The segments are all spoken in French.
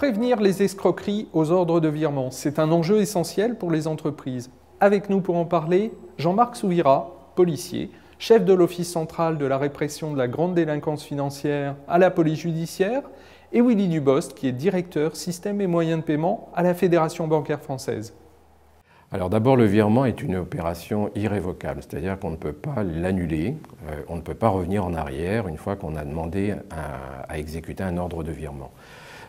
prévenir les escroqueries aux ordres de virement, c'est un enjeu essentiel pour les entreprises. Avec nous pour en parler, Jean-Marc Souvira, policier, chef de l'Office central de la répression de la grande délinquance financière à la police judiciaire, et Willy Dubost, qui est directeur système et moyens de paiement à la Fédération bancaire française. Alors d'abord, le virement est une opération irrévocable, c'est-à-dire qu'on ne peut pas l'annuler, on ne peut pas revenir en arrière une fois qu'on a demandé à exécuter un ordre de virement.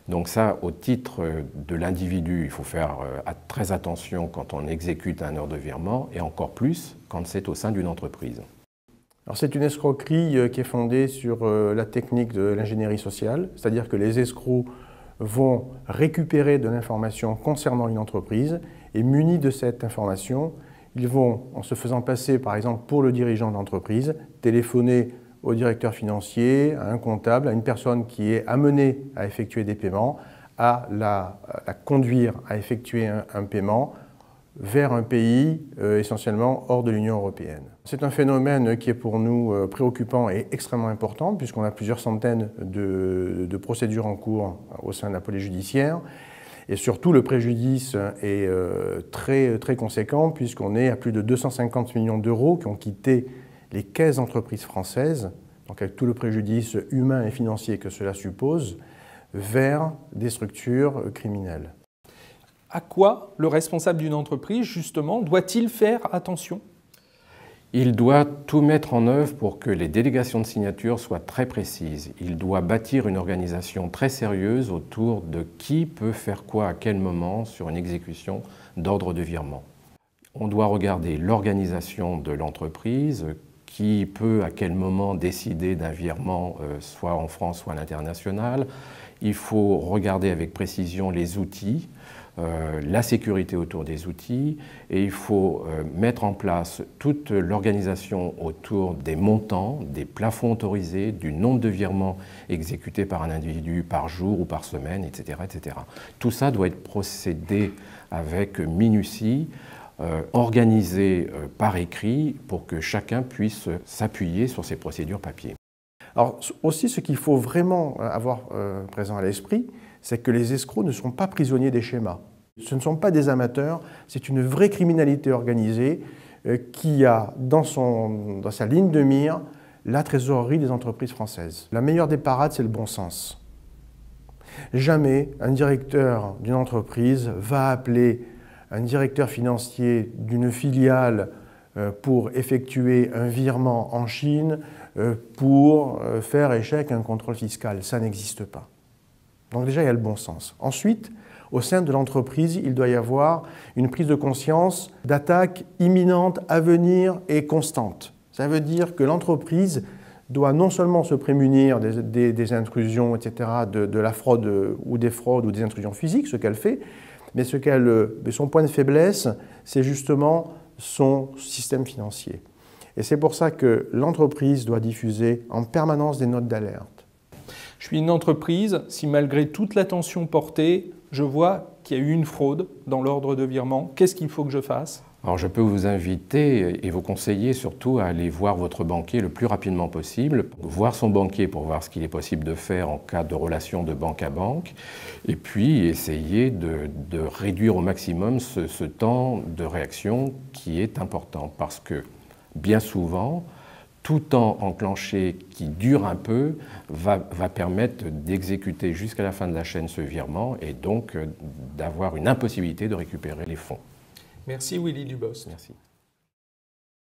Donc ça, au titre de l'individu, il faut faire très attention quand on exécute un ordre de virement, et encore plus quand c'est au sein d'une entreprise. Alors c'est une escroquerie qui est fondée sur la technique de l'ingénierie sociale, c'est-à-dire que les escrocs vont récupérer de l'information concernant une entreprise et munis de cette information, ils vont, en se faisant passer par exemple pour le dirigeant de l'entreprise, téléphoner au directeur financier, à un comptable, à une personne qui est amenée à effectuer des paiements, à la conduire à effectuer un paiement vers un pays essentiellement hors de l'Union européenne. C'est un phénomène qui est pour nous préoccupant et extrêmement important puisqu'on a plusieurs centaines de procédures en cours au sein de la police judiciaire et surtout le préjudice est très conséquent puisqu'on est à plus de 250 millions d'euros qui ont quitté les caisses d'entreprises françaises, donc avec tout le préjudice humain et financier que cela suppose, vers des structures criminelles. À quoi le responsable d'une entreprise, justement, doit-il faire attention ? Il doit tout mettre en œuvre pour que les délégations de signature soient très précises. Il doit bâtir une organisation très sérieuse autour de qui peut faire quoi à quel moment sur une exécution d'ordre de virement. On doit regarder l'organisation de l'entreprise, qui peut à quel moment décider d'un virement, soit en France, soit à l'international. Il faut regarder avec précision les outils, la sécurité autour des outils, et il faut mettre en place toute l'organisation autour des montants, des plafonds autorisés, du nombre de virements exécutés par un individu par jour ou par semaine, etc., etc. Tout ça doit être procédé avec minutie, organisé par écrit pour que chacun puisse s'appuyer sur ces procédures papier. Alors aussi, ce qu'il faut vraiment avoir présent à l'esprit, c'est que les escrocs ne sont pas prisonniers des schémas. Ce ne sont pas des amateurs, c'est une vraie criminalité organisée qui a dans sa ligne de mire la trésorerie des entreprises françaises. La meilleure des parades, c'est le bon sens. Jamais un directeur d'une entreprise va appeler un directeur financier d'une filiale pour effectuer un virement en Chine pour faire échec à un contrôle fiscal. Ça n'existe pas. Donc déjà, il y a le bon sens. Ensuite, au sein de l'entreprise, il doit y avoir une prise de conscience d'attaque imminente, à venir et constante. Ça veut dire que l'entreprise doit non seulement se prémunir des intrusions, etc., de la fraude ou des fraudes ou des intrusions physiques, ce qu'elle fait, mais son point de faiblesse, c'est justement son système financier. Et c'est pour ça que l'entreprise doit diffuser en permanence des notes d'alerte. Je suis une entreprise, si malgré toute l'attention portée, je vois qu'il y a eu une fraude dans l'ordre de virement, qu'est-ce qu'il faut que je fasse ? Alors je peux vous inviter et vous conseiller surtout à aller voir votre banquier le plus rapidement possible, voir son banquier pour voir ce qu'il est possible de faire en cas de relation de banque à banque, et puis essayer de réduire au maximum ce temps de réaction qui est important, parce que bien souvent, tout temps enclenché qui dure un peu va permettre d'exécuter jusqu'à la fin de la chaîne ce virement et donc d'avoir une impossibilité de récupérer les fonds. Merci Willy Dubost. Merci.